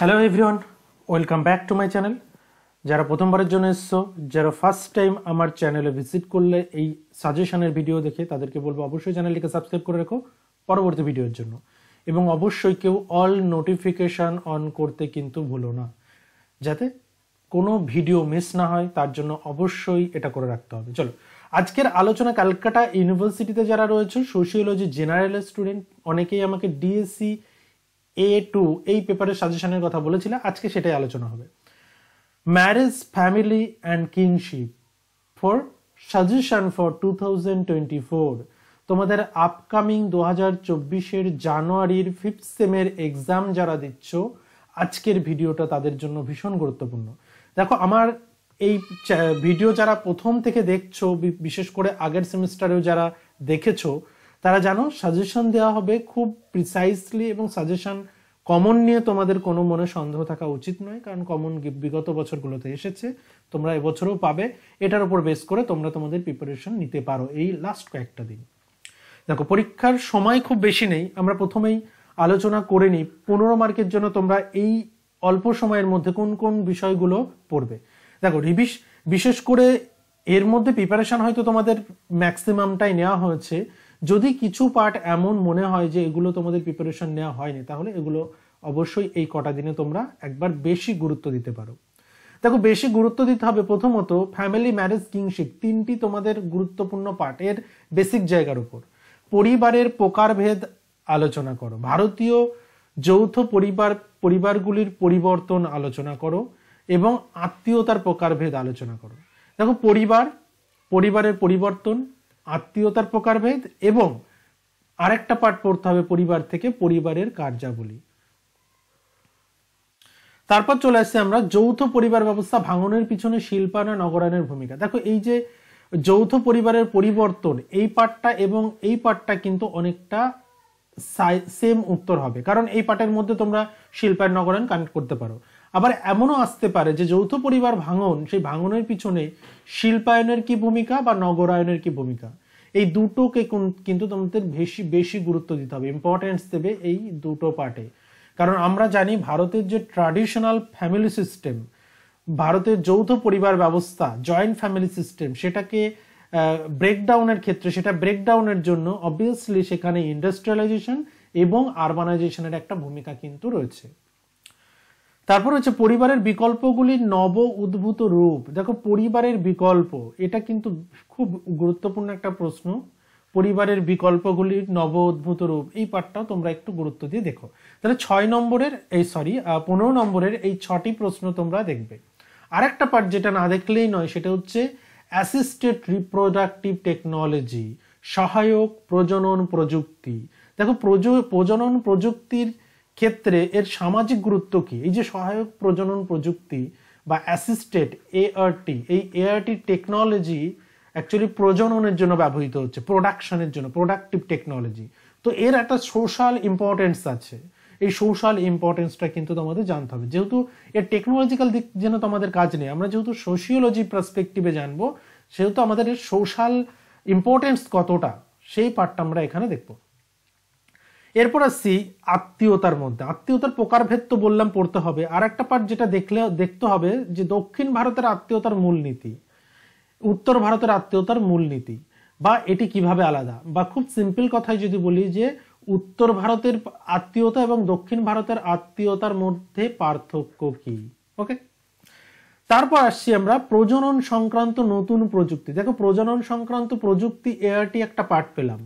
Hello everyone, welcome back to my channel. যারা প্রথমবারের জন্য এসছো, যারা ফার্স্ট টাইম আমার চ্যানেলে ভিজিট করলে এই সাজেশনের ভিডিও দেখে, তাদেরকে বলবো অবশ্যই চ্যানেলটিকে সাবস্ক্রাইব করে রাখো পরবর্তী ভিডিওর জন্য, এবং অবশ্যই কেউ অল নোটিফিকেশান অন করতে কিন্তু ভুলো না, যাতে কোনো ভিডিও মিস না হয়। তার জন্য অবশ্যই এটা করে রাখতে হবে। চলো আজকের আলোচনা, ক্যালকাটা ইউনিভার্সিটিতে যারা রয়েছে সোশিওলজি জেনারেল স্টুডেন্ট, অনেকেই আমাকে ডিএসসি A2 এই পেপারের সাজেশনের কথা বলেছিল, আজকে সেটাই আলোচনা হবে। Marriage, family and kingship for suggestion for 2024। তোমাদের আপকামিং 2024-এর জানুয়ারির 5th সেমের এক্সাম যারা দিচ্ছ, আজকের ভিডিওটা তাদের জন্য ভীষণ গুরুত্বপূর্ণ। দেখো, আমার এই ভিডিও যারা প্রথম থেকে দেখছো, বিশেষ করে আগের সেমিস্টারেও যারা দেখেছো, তারা জানো সাজেশন দেওয়া হবে খুব প্রিসাইসলি, এবং সাজেশন কমন নিয়ে তোমাদের কোনো মনে সন্দেহ থাকা উচিত নয়, কারণ কমন বিগত বছরগুলোতে এসেছে, তোমরা এবছরও পাবে। এটার উপর বেস করে তোমরা তোমাদের প্রিপারেশন নিতে পারো এই লাস্ট কয়েকটা দিন। দেখো, পরীক্ষার সময় খুব বেশি নেই, আমরা প্রথমেই আলোচনা করে নিই 15 মার্কের জন্য তোমরা এই অল্প সময়ের মধ্যে কোন কোন বিষয়গুলো পড়বে। দেখো, বিশেষ করে এর মধ্যে প্রিপারেশন হয়তো তোমাদের ম্যাক্সিমামটাই নেওয়া হয়েছে। যদি কিছু পার্ট এমন মনে হয় যে এগুলো তোমাদের প্রিপারেশন নেওয়া হয়নি, তাহলে এগুলো অবশ্যই এই কটা দিনে তোমরা একবার বেশি গুরুত্ব দিতে পারো। দেখো, বেশি গুরুত্ব দিতে হবে প্রথমত ফ্যামিলি, ম্যারেজ, কিংশিপ, তিনটি তোমাদের গুরুত্বপূর্ণ পার্ট এর বেসিক জায়গার উপর। পরিবারের প্রকারভেদ আলোচনা করো, ভারতীয় যৌথ পরিবারগুলির পরিবর্তন আলোচনা করো, এবং আত্মীয়তার প্রকারভেদ আলোচনা করো। দেখো, পরিবারের পরিবর্তন, আত্মীয়তার প্রকারভেদ, এবং আরেকটা পার্ট পড়তে হবে পরিবার থেকে পরিবারের কার্যাবলী। তারপর চলে আসছে আমরা যৌথ পরিবার ব্যবস্থা ভাঙনের পিছনে শিল্পায়ন, নগরায়নের ভূমিকা। দেখো, এই যে যৌথ পরিবারের পরিবর্তন, এই পার্টটা এবং এই পার্টটা কিন্তু অনেকটা সেম উত্তর হবে, কারণ এই পার্টের মধ্যে তোমরা শিল্পায়ন, নগরায়ন কানেক্ট করতে পারো। আবার এমনও আসতে পারে যে যৌথ পরিবার ভাঙন, সেই ভাঙনের পিছনে শিল্পায়নের কি ভূমিকা বা নগরায়নের কি ভূমিকা, এই দুটোকে কিন্তু তোমাদের বেশি গুরুত্ব দিতে হবে, ইম্পর্টেন্স দেবে এই দুটো পার্টে। কারণ আমরা জানি ভারতের যে ট্র্যাডিশনাল ফ্যামিলি সিস্টেম, ভারতের যৌথ পরিবার ব্যবস্থা, জয়েন্ট ফ্যামিলি সিস্টেম, সেটাকে ব্রেকডাউনের ক্ষেত্রে, সেটা ব্রেকডাউনের জন্য অবভিয়াসলি সেখানে ইন্ডাস্ট্রিয়ালাইজেশন এবং আরবানাইজেশনের একটা ভূমিকা কিন্তু রয়েছে। তারপর হচ্ছে পরিবারের বিকল্পগুলির নব উদ্ভূত রূপ। দেখো, পরিবারের বিকল্প, এটা কিন্তু খুব গুরুত্বপূর্ণ একটা প্রশ্ন। পরিবারের বিকল্পগুলির নব উদ্ভূত রূপ, এই পার্টটাও তোমরা একটু গুরুত্ব দিয়ে দেখো। তাহলে 15 নম্বরের এই 6টি প্রশ্ন তোমরা দেখবে। আরেকটা পার্ট যেটা না দেখলেই নয়, সেটা হচ্ছে অ্যাসিস্টেড রিপ্রোডাক্টিভ টেকনোলজি, সহায়ক প্রজনন প্রযুক্তি। দেখো, প্রজনন প্রযুক্তির ক্ষেত্রে এর সামাজিক গুরুত্ব কি? এই যে সহায়ক প্রজনন প্রযুক্তি বা অ্যাসিস্টেড ART, এই ART টেকনোলজি অ্যাকচুয়ালি প্রজননের জন্য ব্যবহৃত হচ্ছে, প্রোডাকশনের জন্য, প্রোডাক্টিভ টেকনোলজি। তো এর একটা সোশ্যাল ইম্পর্টেন্স আছে, এই সোশ্যাল ইম্পর্টেন্সটা কিন্তু তোমাদের জানতে হবে। যেহেতু এর টেকনোলজিক্যাল দিক যেন তোমাদের কাজ নেই, আমরা যেহেতু সোশিওলজি পার্সপেক্টিভে জানবো, সেহেতু আমাদের এর সোশ্যাল ইম্পর্টেন্স কতটা, সেই পার্টটা আমরা এখানে দেখবো। এরপর আসছি আত্মীয়তার মধ্যে। আত্মীয়তার প্রকারভেদ তো বললাম পড়তে হবে। আর একটা পার্ট যেটা দেখতে হবে যে দক্ষিণ ভারতের আত্মীয়তার মূলনীতি, উত্তর ভারতের আত্মীয়তার মূলনীতি, বা এটি কিভাবে আলাদা, বা খুব সিম্পল কথায় যদি বলি যে উত্তর ভারতের আত্মীয়তা এবং দক্ষিণ ভারতের আত্মীয়তার মধ্যে পার্থক্য কি। ওকে, তারপর আসছি আমরা প্রজনন সংক্রান্ত নতুন প্রযুক্তি। দেখো, প্রজনন সংক্রান্ত প্রযুক্তি ART একটা পার্ট পেলাম,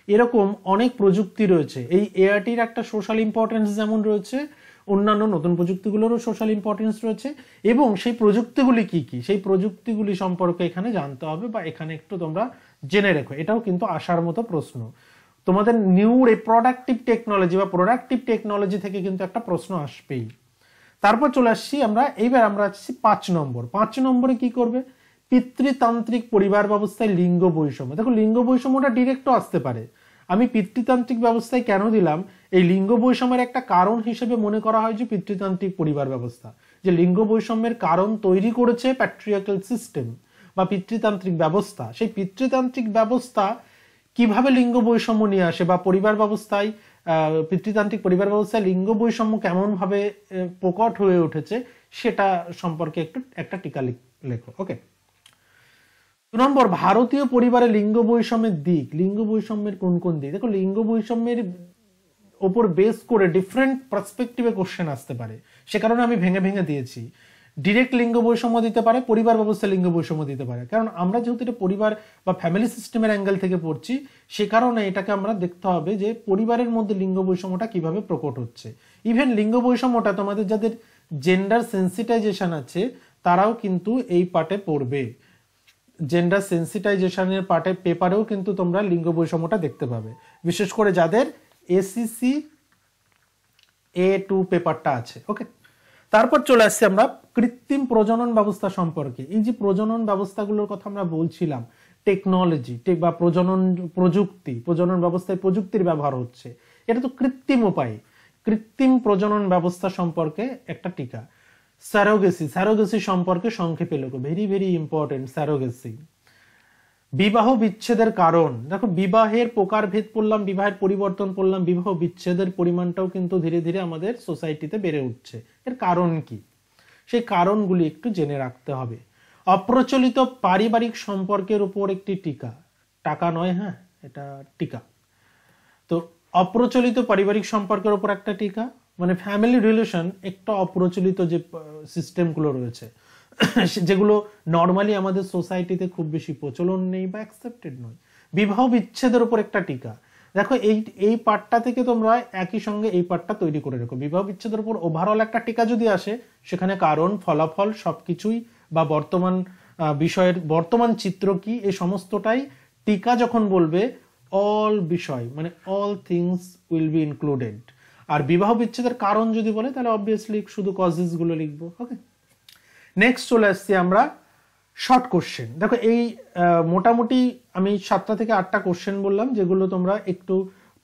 এরকম অনেক প্রযুক্তি রয়েছে। এই ARTর একটা সোশ্যাল ইম্পর্টেন্স যেমন রয়েছে, অন্যান্য নতুন প্রযুক্তিগুলোরও সোশ্যাল ইম্পর্টেন্স রয়েছে, এবং সেই প্রযুক্তিগুলি কি কি, সেই প্রযুক্তিগুলি সম্পর্কে এখানে জানতে হবে, বা এখানে একটু তোমরা জেনে রেখো। এটাও কিন্তু আসার মতো প্রশ্ন, তোমাদের নিউ রিপ্রোডাক্টিভ টেকনোলজি বা প্রোডাক্টিভ টেকনোলজি থেকে কিন্তু একটা প্রশ্ন আসবেই। তারপর চলে আসছি এইবার আমরা আসছি 5 নম্বর। 5 নম্বরে কি করবে? পিতৃতান্ত্রিক পরিবার ব্যবস্থায় লিঙ্গ বৈষম্য। দেখো, লিঙ্গ বৈষম্যটা ডিরেক্টও আসতে পারে। আমি পিতৃতান্ত্রিক ব্যবস্থায় কেন দিলাম, এই লিঙ্গ বৈষম্যের একটা কারণ হিসেবে মনে করা হয় যে পিতৃতান্ত্রিক পরিবার ব্যবস্থা, যে লিঙ্গ বৈষম্যের কারণ তৈরি করেছে প্যাট্রিয়ার্কাল সিস্টেম বা পিতৃতান্ত্রিক ব্যবস্থা। সেই পিতৃতান্ত্রিক ব্যবস্থা কিভাবে লিঙ্গ বৈষম্য নিয়ে আসে, বা পরিবার ব্যবস্থায় পিতৃতান্ত্রিক পরিবার ব্যবস্থায় লিঙ্গ বৈষম্য কেমন ভাবে প্রকট হয়ে উঠেছে সেটা সম্পর্কে একটা টিকা লেখো। ওকে, 2 নম্বর, ভারতীয় পরিবারে লিঙ্গ বৈষম্যের দিক। লিঙ্গ বৈষম্যের কোন কোন দিক? দেখো, লিঙ্গ বৈষম্যের ওপর বেস করে ডিফারেন্ট পার্সপেক্টিভে কোশ্চেন আসতে পারে, সে কারণে আমি ভেঙে ভেঙে দিয়েছি। ডিরেক্ট লিঙ্গ বৈষম্য দিতে পারে, পরিবার ব্যবস্থা লিঙ্গ বৈষম্য দিতে পারে, কারণ আমরা যেহেতু এটা পরিবার বা ফ্যামিলি সিস্টেমের অ্যাঙ্গেল থেকে পড়ছি, সে কারণে এটাকে আমরা দেখতে হবে যে পরিবারের মধ্যে লিঙ্গ বৈষম্যটা কিভাবে প্রকট হচ্ছে। ইভেন লিঙ্গ বৈষম্যটা তোমাদের যাদের জেন্ডার সেন্সিটাইজেশন আছে তারাও কিন্তু এই পার্টে পড়বে। জেন্ডার সেন্সিটাইজেশনের পার্টে পেপারেও কিন্তু তোমরা লিঙ্গ বৈষম্যটা দেখতে পাবে, বিশেষ করে যাদের এসিসি A2 পেপারটা আছে। ওকে, তারপর চলে আসছি আমরা কৃত্রিম প্রজনন ব্যবস্থা সম্পর্কে। এই যে প্রজনন ব্যবস্থাগুলোর কথা আমরা বলছিলাম, টেকনোলজি বা প্রজনন ব্যবস্থায় প্রযুক্তির ব্যবহার হচ্ছে, এটা তো কৃত্রিম উপায়। কৃত্রিম প্রজনন ব্যবস্থা সম্পর্কে একটা টিকা। স্যারোগেসি সম্পর্কে সংক্ষেপে লেখো, ভেরি ভেরি ইম্পর্টেন্ট স্যারোগেসি। বিবাহ বিচ্ছেদের কারণ। দেখো, বিবাহের প্রকারভেদ পড়লাম, বিবাহের পরিবর্তন পড়লাম, বিবাহ বিচ্ছেদের পরিমাণটাও কিন্তু ধীরে ধীরে আমাদের সোসাইটিতে বেড়ে উঠছে। এর কারণ কি, সেই কারণগুলি একটু জেনে রাখতে হবে। অপ্রচলিত পারিবারিক সম্পর্কের উপর একটি টিকা, টাকা নয়, হ্যাঁ এটা টিকা। তো অপ্রচলিত পারিবারিক সম্পর্কের উপর একটা টিকা, মানে ফ্যামিলি রিলেশন একটা অপ্রচলিত যে সিস্টেমগুলো রয়েছে যেগুলো নর্মালি আমাদের সোসাইটিতে খুব বেশি প্রচলন নেই বা অ্যাকসেপ্টেড নয়। বিবাহ বিচ্ছেদের উপর একটা টিকা। দেখো, এই পার্টটা থেকে তোমরা একই সঙ্গে এই পার্টটা তৈরি করে রাখো। বিবাহ বিচ্ছেদের উপর ওভারঅল একটা টিকা যদি আসে, সেখানে কারণ ফলাফল সবকিছুই বা বর্তমান বিষয়ের বর্তমান চিত্র কি, এই সমস্তটাই টিকা যখন বলবে অল বিষয় মানে all things will be included. আর বিবাহ বিচ্ছেদের কারণ যদি বলে তাহলে অবভিয়াসলি শুধু কজেস গুলো লিখবো। ওকে, নেক্সট চলে আসছি আমরা শর্ট কোশ্চেন। দেখো, এই মোটামুটি আমি 7টা থেকে 8টা কোশ্চেন বললাম, যেগুলো তোমরা একটু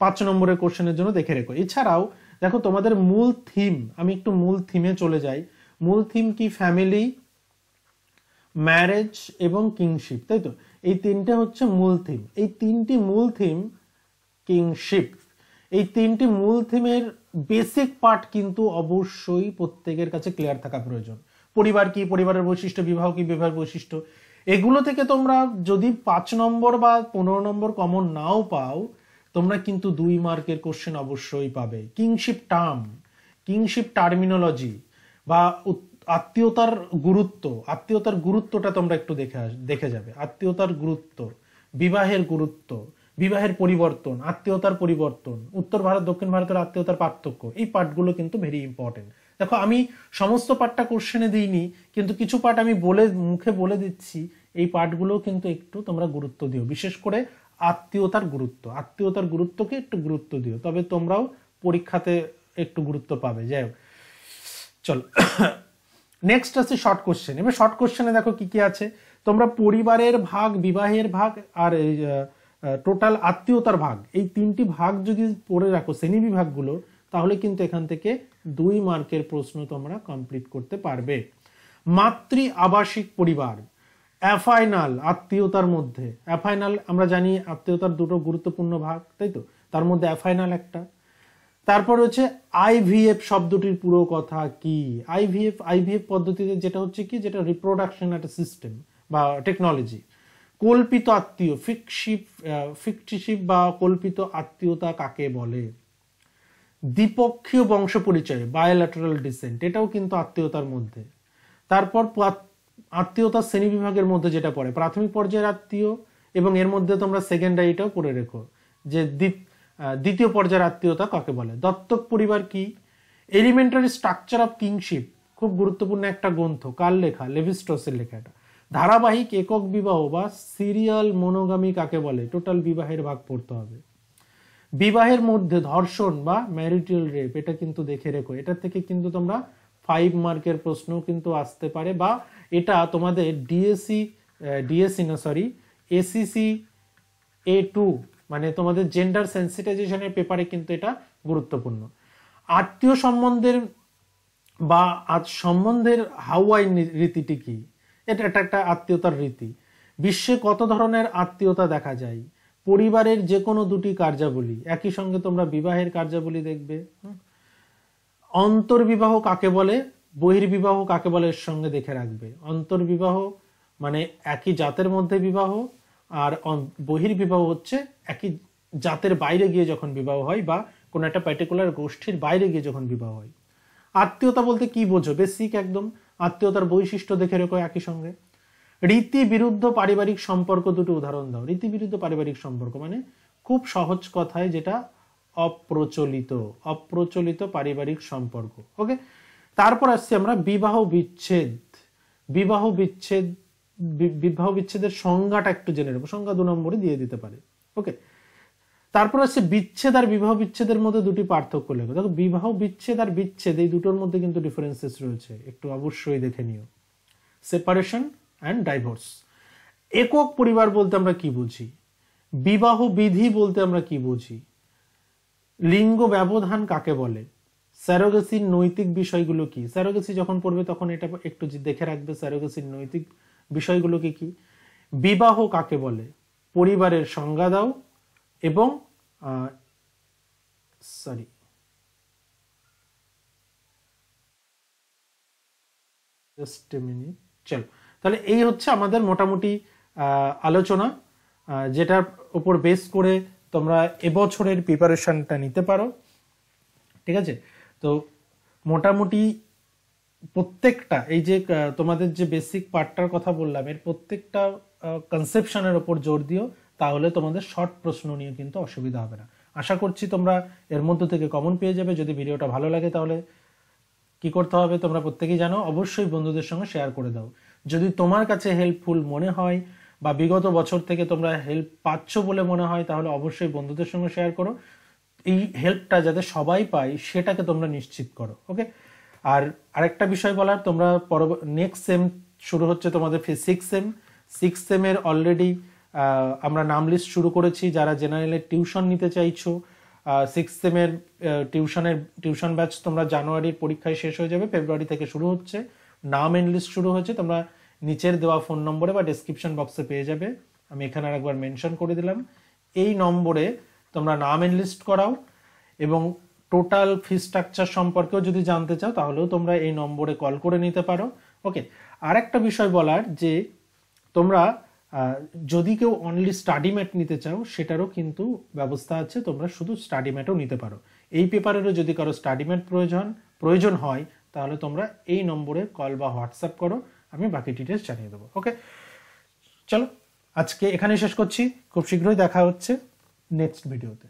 5 নম্বরের কোশ্চেনের জন্য দেখে রেখো। এছাড়াও দেখো, তোমাদের মূল থিম, আমি একটু মূল থিমে চলে যাই। মূল থিম কি? ফ্যামিলি, ম্যারেজ এবং কিংশিপ, তাই তো? এই তিনটে হচ্ছে মূল থিম। এই তিনটি মূল থিম, কিংশিপ, এই তিনটি মূল থিমের বেসিক পার্ট কিন্তু অবশ্যই প্রত্যেকের কাছে ক্লিয়ার থাকা প্রয়োজন। পরিবার কি, পরিবারের বৈশিষ্ট্য, বিবাহ কি, বিবাহের বৈশিষ্ট্য, এগুলো থেকে তোমরা যদি 5 নম্বর বা 15 নম্বর কমন নাও পাও, তোমরা কিন্তু 2 মার্কের কোশ্চেন অবশ্যই পাবে। কিংশিপ টার্ম, কিংশিপ টার্মিনোলজি বা আত্মীয়তার গুরুত্ব, আত্মীয়তার গুরুত্বটা তোমরা একটু দেখে যাবে। আত্মীয়তার গুরুত্ব, বিবাহের গুরুত্ব, বিবাহের পরিবর্তন, আত্মীয়তার পরিবর্তন, উত্তর ভারত দক্ষিণ ভারতের আত্মীয়তার পার্থক্য, এই পার্টগুলো কিন্তু ভেরি ইম্পর্টেন্ট। দেখো, আমি সমস্ত পার্টটা কোশ্চেনে দিইনি, কিন্তু কিছু পার্ট আমি মুখে বলে দিচ্ছি। এই পার্টগুলো কিন্তু একটু তোমরা গুরুত্ব দিও, বিশেষ করে আত্মীয়তার গুরুত্ব। আত্মীয়তার গুরুত্বকে একটু গুরুত্ব দিও, তবে তোমরাও পরীক্ষাতে একটু গুরুত্ব পাবে। যাই হোক, চলো নেক্সট আছে শর্ট কোশ্চেন। এবার শর্ট কোশ্চেনে দেখো কি কি আছে। তোমরা পরিবারের ভাগ, বিবাহের ভাগ আর টোটাল আত্মীয়তার ভাগ, এই 3টি ভাগ যদি পড়ে রাখো, শ্রেণী বিভাগগুলো, তাহলে কিন্তু এখান থেকে 2 মার্কের প্রশ্ন তোমরা কমপ্লিট করতে পারবে। মাতৃ আবাসিক পরিবার, অ্যাফাইনাল, আত্মীয়তার মধ্যে অ্যাফাইনাল, আমরা জানি আত্মীয়তার 2টো গুরুত্বপূর্ণ ভাগ, তাই তো? তার মধ্যে অ্যাফাইনাল একটা। তারপর হচ্ছে আইভিএফ শব্দটির পুরো কথা কি। আইভিএফ পদ্ধতিতে যেটা হচ্ছে কি, যেটা রিপ্রোডাকশন একটা সিস্টেম বা টেকনোলজি। কল্পিত আত্মীয়, ফিকটিশিপ বা কল্পিত আত্মীয়তা কাকে বলে। দ্বিপক্ষীয় বংশ পরিচয়, বায়োল্যাটারাল ডিসেন্ট, এটাও কিন্তু আত্মীয়তার মধ্যে। তারপর আত্মীয়তার শ্রেণী বিভাগের মধ্যে যেটা পড়ে, প্রাথমিক পর্যায়ের আত্মীয়, এবং এর মধ্যে তোমরা সেকেন্ডারিটাও পড়ে রেখো যে দ্বিতীয় পর্যায়ের আত্মীয়তা কাকে বলে। দত্তক পরিবার কি। এলিমেন্টারি স্ট্রাকচার অফ কিংশিপ, খুব গুরুত্বপূর্ণ একটা গ্রন্থ, কার লেখা? লেভিস্ট্রসের লেখা। এটা ধারাবাহিক একক বিবাহ বা সিরিয়াল মোনোগামি কাকে বলে। টোটাল বিবাহের ভাগ পড়তে হবে। বিবাহের মধ্যে ধর্ষণ বা ম্যারিটাল রেপ, এটা কিন্তু দেখে রেখো। এটা থেকে কিন্তু তোমরা 5 মার্কের প্রশ্ন কিন্তু আসতে পারে, বা এটা তোমাদের এসিসি A2 মানে তোমাদের জেন্ডার সেন্সিটাইজেশনের পেপারে কিন্তু এটা গুরুত্বপূর্ণ। আত্মীয় সম্বন্ধের বা সম্বন্ধের হাওয়াই রীতিটি কি? এটা একটা আত্মীয়তার রীতি। বিশ্বে কত ধরনের আত্মীয়তা দেখা যায়? পরিবারের যে কোনো দুটি কার্যাবলী, একই সঙ্গে তোমরা বিবাহের কার্যাবলী দেখবে। অন্তর্বিবাহ কাকে বলে, বহির্বিবাহ কাকে বলে এর সঙ্গে দেখে রাখবে। অন্তর্বিবাহ মানে একই জাতের মধ্যে বিবাহ, আর বহির্বিবাহ হচ্ছে একই জাতের বাইরে গিয়ে যখন বিবাহ হয় বা কোনো একটা পার্টিকুলার গোষ্ঠীর বাইরে গিয়ে যখন বিবাহ হয়। আত্মীয়তা বলতে কি বোঝো? বেসিক একদম আত্মীয়তার বৈশিষ্ট্য দেখে রেখো একই সঙ্গে। রীতি বিরুদ্ধ পারিবারিক সম্পর্ক দুটো উদাহরণ দাও। রীতি বিরুদ্ধ পারিবারিক সম্পর্ক মানে খুব সহজ কথায় যেটা অপ্রচলিত পারিবারিক সম্পর্ক। ওকে, তারপর আসছি আমরা বিবাহ বিচ্ছেদ। বিবাহ বিচ্ছেদের সংজ্ঞাটা একটু জেনে নেবো, সংজ্ঞা 2 নম্বরে দিয়ে দিতে পারে। ওকে, তারপর আসছে বিচ্ছেদ আর বিবাহ বিচ্ছেদের মধ্যে দুটি পার্থক্য লেখো। দেখো বিবাহ বিচ্ছেদ আর বিচ্ছেদ এই দুটোর মধ্যে কিন্তু ডিফারেন্সেস রয়েছে, একটু অবশ্যই দেখে নিও। Separation and divorce. একক পরিবার বলতে আমরা কি বুঝি, বিবাহ বিধি বলতে আমরা কি বুঝি, লিঙ্গ ব্যবধান কাকে বলে, স্যারোগেসির নৈতিক বিষয়গুলো কি। স্যারোগেসি যখন পড়বে তখন এটা একটু দেখে রাখবে, স্যারোগেসির নৈতিক বিষয়গুলো কি কি। বিবাহ কাকে বলে, পরিবারের সংজ্ঞা দাও এবং চলো, তাহলে এই হচ্ছে আমাদের মোটামুটি আলোচনা, যেটার উপর বেস করে তোমরা এবছরের প্রিপারেশনটা নিতে পারো। ঠিক আছে, তো মোটামুটি প্রত্যেকটা এই যে তোমাদের যে বেসিক পার্টটার কথা বললাম এর প্রত্যেকটা কনসেপশনের উপর জোর দিও, তাহলে তোমাদের শর্ট প্রশ্ন নিয়ে কিন্তু অসুবিধা হবে না। আশা করছি তোমরা এর মধ্য থেকে কমন পেয়ে যাবে। যদি ভিডিওটা ভালো লাগে তাহলে কি করতে হবে তোমরা প্রত্যেকেই জানো, অবশ্যই বন্ধুদের সঙ্গে শেয়ার করে দাও। যদি তোমার কাছে হেল্পফুল মনে হয় বা বিগত বছর থেকে তোমরা হেল্প পাচ্ছ বলে মনে হয়, তাহলে অবশ্যই বন্ধুদের সঙ্গে শেয়ার করো। এই হেল্পটা যাতে সবাই পায় সেটাকে তোমরা নিশ্চিত করো। ওকে, আর আরেকটা বিষয় বলার, তোমরা নেক্সট সেম শুরু হচ্ছে তোমাদের 6 সেমের অলরেডি আমরা নাম লিস্ট শুরু করেছি। যারা জেনারেলের টিউশন নিতে চাইছো, 6 সেমের টিউশন ব্যাচ তোমরা জানুয়ারির পরীক্ষায় শেষ হয়ে যাবে, ফেব্রুয়ারি থেকে শুরু হচ্ছে। নাম এনলিস্ট শুরু হচ্ছে, তোমরা নিচের দেওয়া ফোন নম্বরে বা ডেসক্রিপশন বক্সে পেয়ে যাবে। আমি এখানে আরেকবার মেনশন করে দিলাম, এই নম্বরে তোমরা নাম এনলিস্ট করাও এবং টোটাল ফি স্ট্রাকচার সম্পর্কেও যদি জানতে চাও তাহলেও তোমরা এই নম্বরে কল করে নিতে পারো। ওকে, আরেকটা বিষয় বলার যে তোমরা যদি কেউ অনলি স্টাডি ম্যাট নিতে চাও সেটারও কিন্তু ব্যবস্থা আছে, তোমরা শুধু স্টাডি ম্যাটও নিতে পারো। এই পেপারেরও যদি কারো স্টাডি ম্যাট প্রয়োজন হয় তাহলে তোমরা এই নম্বরে কল বা হোয়াটসঅ্যাপ করো, আমি বাকি ডিটেলস জানিয়ে দেবো। ওকে, চলো আজকে এখানে শেষ করছি, খুব শীঘ্রই দেখা হচ্ছে নেক্সট ভিডিওতে।